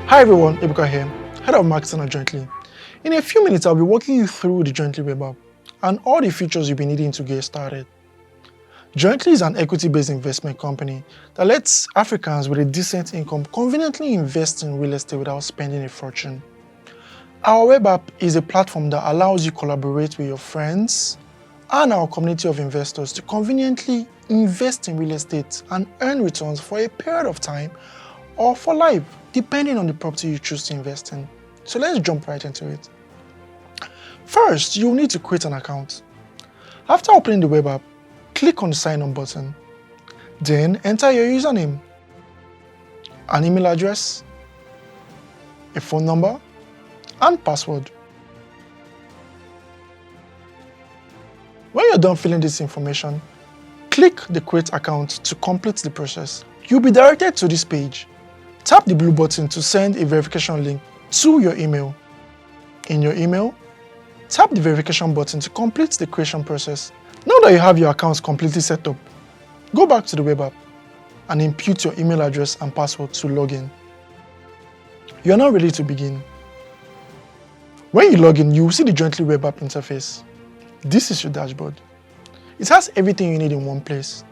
Hi everyone, Ebuka here, Head of Marketing at Jointly. In a few minutes, I'll be walking you through the Jointly web app and all the features you'll be needing to get started. Jointly is an equity-based investment company that lets Africans with a decent income conveniently invest in real estate without spending a fortune. Our web app is a platform that allows you to collaborate with your friends and our community of investors to conveniently invest in real estate and earn returns for a period of time or for life, depending on the property you choose to invest in. So let's jump right into it. First, you'll need to create an account. After opening the web app, click on the sign on button. Then enter your username, an email address, a phone number, and password. When you're done filling this information, click the Create Account to complete the process. You'll be directed to this page. Tap the blue button to send a verification link to your email. In your email, tap the verification button to complete the creation process. Now that you have your accounts completely set up, go back to the web app and input your email address and password to log in. You are now ready to begin. When you log in, you will see the Jointly web app interface. This is your dashboard. It has everything you need in one place.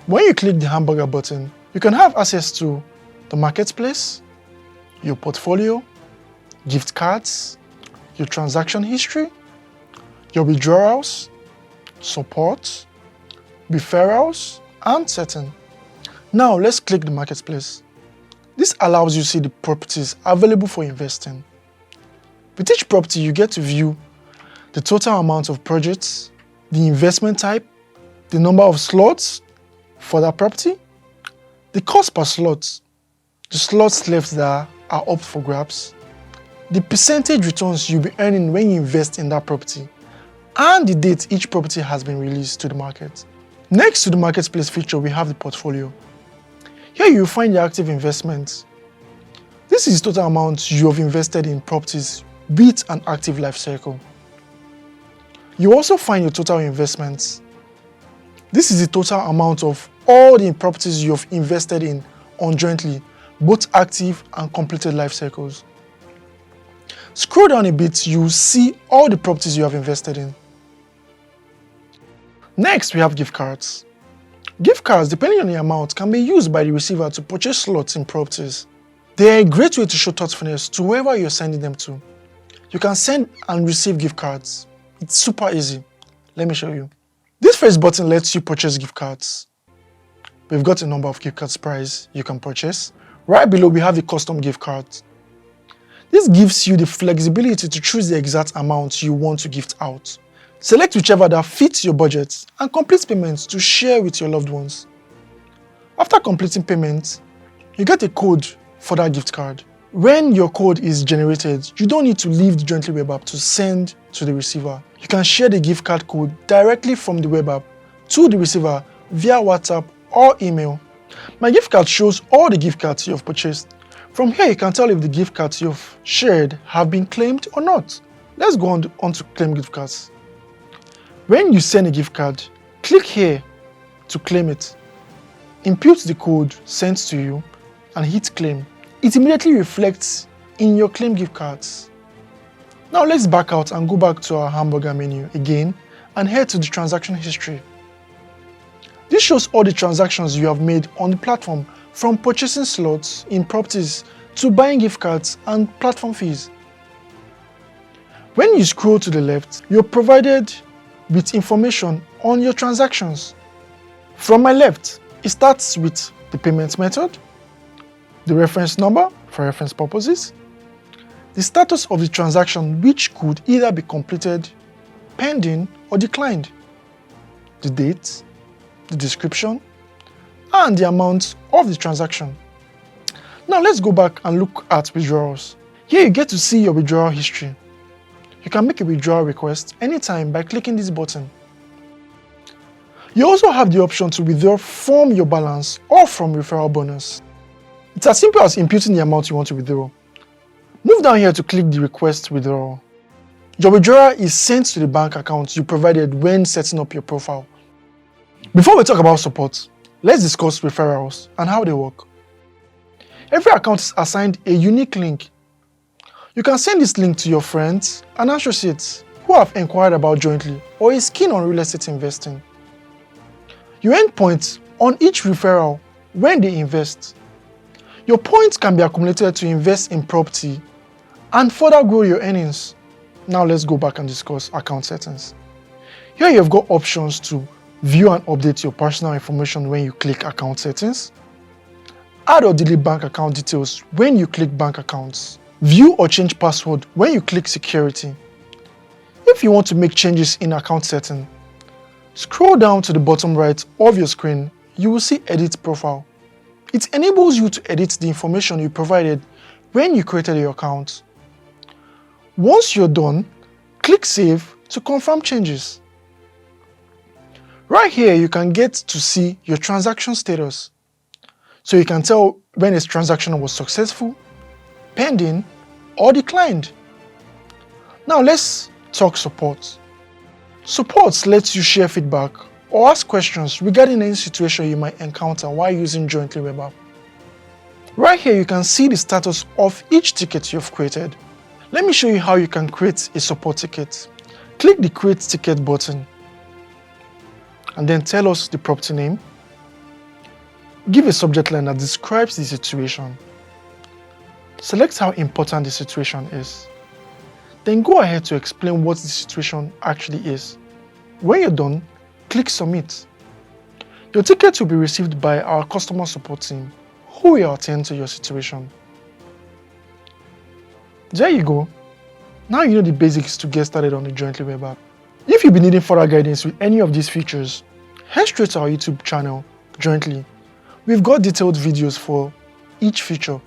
When you click the hamburger button, you can have access to the marketplace, your portfolio, gift cards, your transaction history, your withdrawals, support, referrals, and setting. Now let's click the marketplace. This allows you to see the properties available for investing. With each property, you get to view the total amount of projects, the investment type, the number of slots for that property, the cost per slot, the slots left that are up for grabs, the percentage returns you'll be earning when you invest in that property, and the date each property has been released to the market. Next to the marketplace feature, we have the portfolio. Here you'll find your active investments. This is the total amount you have invested in properties with an active life cycle. You also find your total investments. This is the total amount of all the properties you have invested in on Jointly, both active and completed life cycles. Scroll down a bit, you'll see all the properties you have invested in. Next, we have gift cards. Gift cards, depending on the amount, can be used by the receiver to purchase slots in properties. They are a great way to show thoughtfulness to whoever you're sending them to. You can send and receive gift cards. It's super easy. Let me show you. This first button lets you purchase gift cards. We've got a number of gift cards price you can purchase. Right below, we have the custom gift card. This gives you the flexibility to choose the exact amount you want to gift out. Select whichever that fits your budget and complete payments to share with your loved ones. After completing payments, you get a code for that gift card. When your code is generated, you don't need to leave the Jointly web app to send to the receiver. You can share the gift card code directly from the web app to the receiver via WhatsApp or email. My gift card shows all the gift cards you have purchased. From here, you can tell if the gift cards you've shared have been claimed or not. Let's go on to claim gift cards. When you send a gift card, click here to claim it. Input the code sent to you and hit claim. It immediately reflects in your claim gift cards. Now let's back out and go back to our hamburger menu again and head to the transaction history. This shows all the transactions you have made on the platform, from purchasing slots in properties to buying gift cards and platform fees. When you scroll to the left, you're provided with information on your transactions. From my left, it starts with the payment method, the reference number for reference purposes, the status of the transaction, which could either be completed, pending, or declined, the date, the description, and the amount of the transaction. Now let's go back and look at withdrawals. Here you get to see your withdrawal history. You can make a withdrawal request anytime by clicking this button. You also have the option to withdraw from your balance or from referral bonus. It's as simple as inputting the amount you want to withdraw. Move down here to click the request withdrawal. Your withdrawal is sent to the bank account you provided when setting up your profile. Before we talk about support, let's discuss referrals and how they work. Every account is assigned a unique link. You can send this link to your friends and associates who have inquired about Jointly or is keen on real estate investing. You earn points on each referral when they invest. Your points can be accumulated to invest in property and further grow your earnings. Now let's go back and discuss account settings. Here you've got options to view and update your personal information when you click account settings, add or delete bank account details when you click bank accounts, view or change password when you click security. If you want to make changes in account setting, scroll down to the bottom right of your screen, you will see edit profile. It enables you to edit the information you provided when you created your account. Once you're done, click save to confirm changes. Right here, you can get to see your transaction status. So you can tell when a transaction was successful, pending, or declined. Now let's talk support. Support lets you share feedback or ask questions regarding any situation you might encounter while using Jointly web app. Right here, you can see the status of each ticket you've created. Let me show you how you can create a support ticket. Click the Create Ticket button and then tell us the property name. Give a subject line that describes the situation. Select how important the situation is. Then go ahead to explain what the situation actually is. When you're done, click Submit. Your ticket will be received by our customer support team, who will attend to your situation. There you go. Now you know the basics to get started on the Jointly web app. If you've been needing further guidance with any of these features, head straight to our YouTube channel, Jointly. We've got detailed videos for each feature